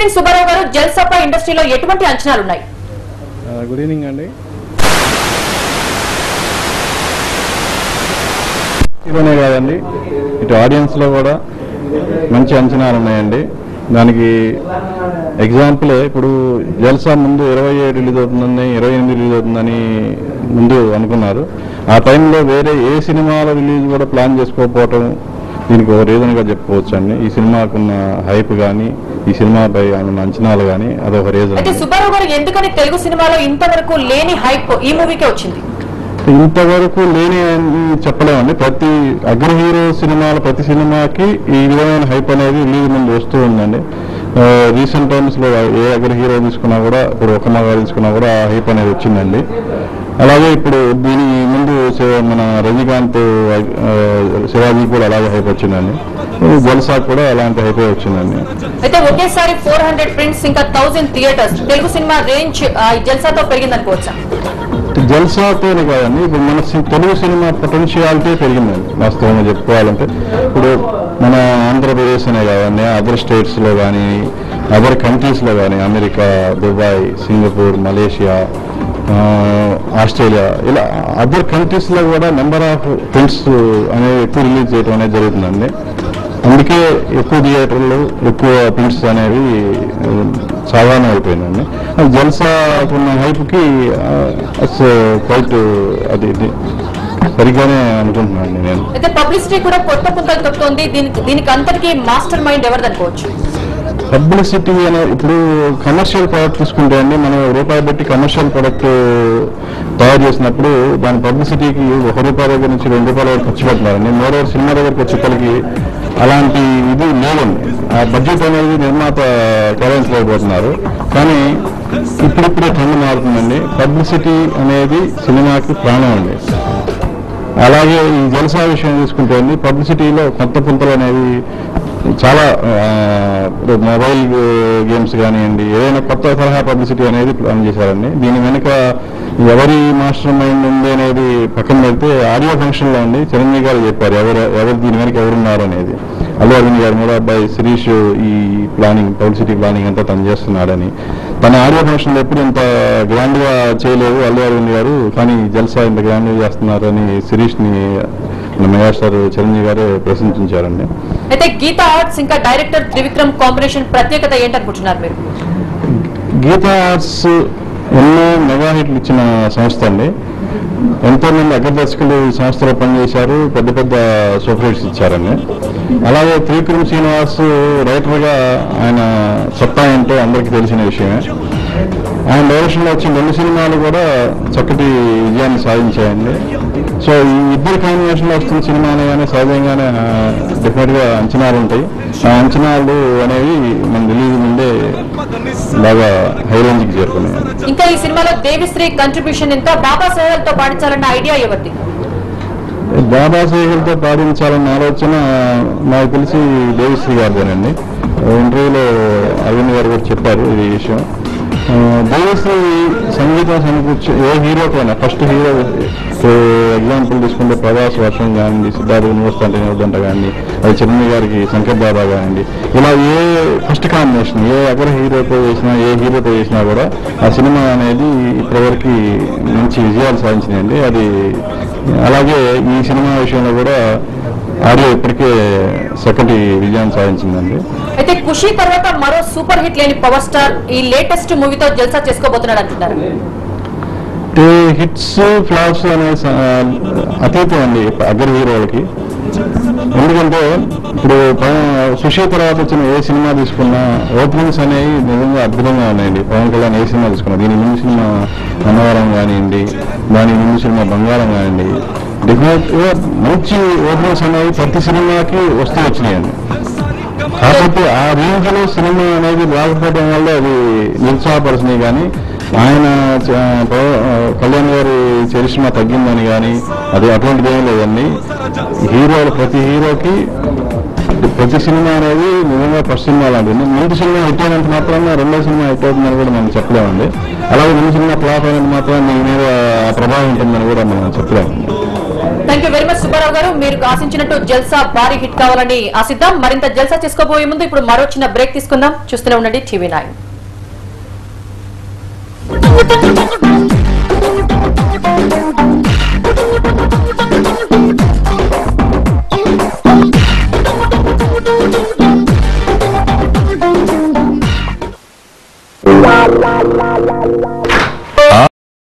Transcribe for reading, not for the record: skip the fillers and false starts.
Evening Subbarao గారు, జల్సాపై ఇండస్ట్రీలో ఎటువంటి అంచనాలు ఉన్నాయి? గుడ్ ఈవినింగ్ అండి. ఇవనే కాదండి, ఇటు ఆడియన్స్లో కూడా మంచి అంచనాలు ఉన్నాయండి. దానికి ఎగ్జాంపులే ఇప్పుడు జల్సా ముందు 27 రిలీజ్ అవుతుందని, 28 రిలీజ్ అవుతుందని ముందు అనుకున్నారు. ఆ టైంలో వేరే ఏ సినిమాల రిలీజ్ కూడా ప్లాన్ చేసుకోకపోవటం దీనికి ఒక రీజన్గా చెప్పుకోవచ్చు అండి. ఈ సినిమాకున్న హైప్ కానీ, ఈ సినిమాపై ఉన్న అంచనాలు కానీ అదొక రీజన్. అయితే సుబ్బారావు గారు, ఎందుకని తెలుగు సినిమాలో ఇంతవరకు లేని హైప్ ఈ మూవీకే వచ్చింది? ఇంతవరకు లేని చెప్పలేమండి. ప్రతి అగ్ర హీరో సినిమాల ప్రతి సినిమాకి ఈ విధమైన హైప్ అనేది రిలీజ్ ముందు వస్తూ ఉందండి. రీసెంట్ టైమ్స్లో ఏ అగ్ర హీరో తీసుకున్నా కూడా, ఇప్పుడు ఒక మగారు తీసుకున్నా కూడా ఆ హైప్ అనేది వచ్చిందండి. అలాగే ఇప్పుడు దీని ముందు మన రజనీకాంత్, శివాజీ కూడా అలాగే హైప్ వచ్చిందండి. జల్సా కూడా అలాంటి హైప్ వచ్చిందండి. అయితే ఒకేసారి 400 ప్రింట్స్ ఇంకా 1000 థియేటర్స్, తెలుగు సినిమా రేంజ్ జల్సాతో పెరిగిందనుకోవచ్చా? జల్సాతోనే కాదండి, ఇప్పుడు మన తెలుగు సినిమా పొటెన్షియాలిటీ పెరిగిందండి వాస్తవంగా చెప్పుకోవాలంటే. ఇప్పుడు మన ఆంధ్రప్రదేశ్ అనే కాదండి, అదర్ స్టేట్స్లో కానీ, అదర్ కంట్రీస్లో కానీ, America, Dubai, Singapore, Malaysia, Australia, ఇలా అదర్ కంట్రీస్లో కూడా నెంబర్ ఆఫ్ ఫిల్మ్స్ అనేవి ఎక్కువ రిలీజ్ చేయడం అనేది జరుగుతుందండి. అందుకే ఎక్కువ థియేటర్లు, ఎక్కువ ప్రింట్స్ అనేవి సాధారణం అయిపోయిందండి. జల్సాకున్న హైప్కి క్వైట్ అది సరిగ్గానే అనుకుంటున్నాను నేను. అయితే పబ్లిసిటీ కూడా కొత్త పుంతలు తొక్కుతోంది. దీనికి అంతటికీ మాస్టర్ మైండ్ ఎవరిది అనుకోవచ్చు? పబ్లిసిటీ అనే ఇప్పుడు కమర్షియల్ ప్రోడక్ట్ తీసుకుంటే అండి, మనం రూపాయి పెట్టి కమర్షియల్ ప్రోడక్ట్ తయారు చేసినప్పుడు దాని పబ్లిసిటీకి ₹1 దగ్గర నుంచి ₹2 వరకు ఖర్చు పెడుతున్నారండి. మరోవర్ సినిమా దగ్గరికి వచ్చేసరికి అలాంటి ఇది లేదండి. ఆ బడ్జెట్ అనేది నిర్మాత కేటాయించలేకపోతున్నారు. కానీ ఇప్పుడిప్పుడే ట్రెండ్ మారుతుందండి. పబ్లిసిటీ అనేది సినిమాకి ప్రాణం అండి. అలాగే ఈ జల్సా విషయం తీసుకుంటే అండి, పబ్లిసిటీలో కొత్త పుంతలు అనేవి చాలా, మొబైల్ గేమ్స్ కానివ్వండి, ఏదైనా కొత్త తరహా పబ్లిసిటీ అనేది ప్లాన్ చేశారండి. దీని వెనుక ఎవరి మాస్టర్ మైండ్ ఉంది అనేది పక్కన పెడితే ఆడియో ఫంక్షన్లో అండి చిరంజీవి గారు చెప్పారు ఎవరు దీని వెనక ఎవరున్నారు అనేది. అల్లు అరవింద్ గారు మూడో అబ్బాయి శిరీష్ ఈ ప్లానింగ్, పబ్లిసిటీ ప్లానింగ్ అంతా తను చేస్తున్నాడని. తన ఆడియో ఫంక్షన్లో ఎప్పుడు ఇంత గ్రాండ్గా చేయలేదు అల్లు అరవింద్ గారు, కానీ జల్సా ఇంత గ్రాండ్గా చేస్తున్నారని శిరీష్ని మెగాస్టార్ చిరంజీవి గారు ప్రశంసించారండి. అయితే గీతా ఆర్ట్స్ ఇంకా డైరెక్టర్ త్రివిక్రమ్ కాంబినేషన్ ప్రత్యేకత ఏంటనుకుంటున్నారు మీరు? గీతా ఆర్ట్స్ ఎన్నో మెగా హిట్లు ఇచ్చిన సంస్థ అండి. ఎంతో మంది అగ్రదర్శకులు ఈ సంస్థలో పనిచేశారు, పెద్ద పెద్ద సూపర్ హిట్స్ ఇచ్చారండి. అలాగే త్రివిక్రమ్ శ్రీనివాస్ రైటర్గా ఆయన సత్తా ఏంటో అందరికీ తెలిసిన విషయమే. ఆయన డైరెక్షన్లో వచ్చిన 2 సినిమాలు కూడా చక్కటి విజయాన్ని సాధించాయండి. సో ఈ ఇద్దరు కాంబినేషన్లో వస్తున్న సినిమాలు కానీ సహజంగానే డెఫినెట్గా అంచనాలు ఉంటాయి. ఆ అంచనాలు అనేవి మన రిలీజ్ ముందే బాగా హై రేంజ్కి చేరుకున్నాయి. ఇంకా ఈ సినిమాలో దేవిశ్రీ కంట్రిబ్యూషన్ ఎంత? బాబా సోహెల్తో పాడించాలన్న ఐడియా ఎవరిది? బాబా సోహెల్తో పాడించాలన్న ఆలోచన నాకు తెలిసి దేవిశ్రీ గారిదేనండి. ఇంటర్వ్యూలో అరవింద్ గారు కూడా చెప్పారు ఈ విషయం. దేవిశ్రీ సంగీతం సమకూర్చి ఏ హీరోకైనా, ఫస్ట్ హీరో ఎగ్జాంపుల్ తీసుకుంటే ప్రభాస్ వర్షం కానివ్వండి, సిద్ధార్థ యూనివర్సిటీ అంటే యూనివర్దంట కానివ్వండి, అది చిరంజీవి గారికి శంకర్ దాదా కానివ్వండి, ఇలా ఏ ఫస్ట్ కాంబినేషన్ ఏ అగ్ర హీరోతో చేసినా, ఏ హీరోతో చేసినా కూడా ఆ సినిమా అనేది ఇప్పటివరకు మంచి విజయాలు సాధించినాయండి. అది అలాగే ఈ సినిమా విషయంలో కూడా ఆడియో ఇప్పటికే చక్కటి విజయాన్ని సాధించిందండి. అయితే ఖుషి తర్వాత మరో సూపర్ హిట్ లేని పవర్ స్టార్ ఈ లేటెస్ట్ మూవీతో జల్సా చేసుకోబోతున్నాడు అంటున్నారు. హిట్స్ ఫ్లాప్స్ అనే అతీతం అండి అగ్ర హీరోలకి. ఎందుకంటే ఇప్పుడు సుషి తర్వాత వచ్చిన ఏ సినిమా తీసుకున్నా ఓపెనింగ్స్ అనేవి నిజంగా అద్భుతంగా ఉన్నాయండి. పవన్ కళ్యాణ్ ఏ సినిమా తీసుకున్నా, దీని ముందు సినిమా అన్నవరం కానివ్వండి, దాని ముందు సినిమా బంగారం కానివ్వండి, డెఫినెట్గా మంచి ఓపెనింగ్స్ అనేవి ప్రతి సినిమాకి వస్తూ వచ్చినాయండి. కాకపోతే ఆ రేంజ్లో సినిమా అనేది రాకపోవడం వల్ల అది నిరుత్సాహపరిచినాయి. కానీ ఆయన కళ్యాణ్ గారి చరిష్మా తగ్గిందని కానీ అది అటువంటిది ఏం లేదండి. హీరోలు ప్రతి హీరోకి ప్రతి సినిమా అనేది నిజంగా ఫస్ట్ సినిమా లాంటిది. ముందు సినిమా హిట్ అయినంత మాత్రాన రెండో సినిమా హిట్ అవుతుందని కూడా మనం చెప్పలేమండి. అలాగే ముందు సినిమా ఫ్లాప్ అయినంత మాత్రాన నీ మీద ప్రభావం ఉంటుందని కూడా మనం చెప్పలేము. Thank you very much Subbarao గారు. మీరు ఆశించినట్టు జల్సా భారీ హిట్ కావాలని ఆశిద్దాం. మరింత జల్సా చేసుకోబోయే ముందు ఇప్పుడు మరో చిన్న బ్రేక్ తీసుకుందాం. చూస్తూనే ఉండండి TV9.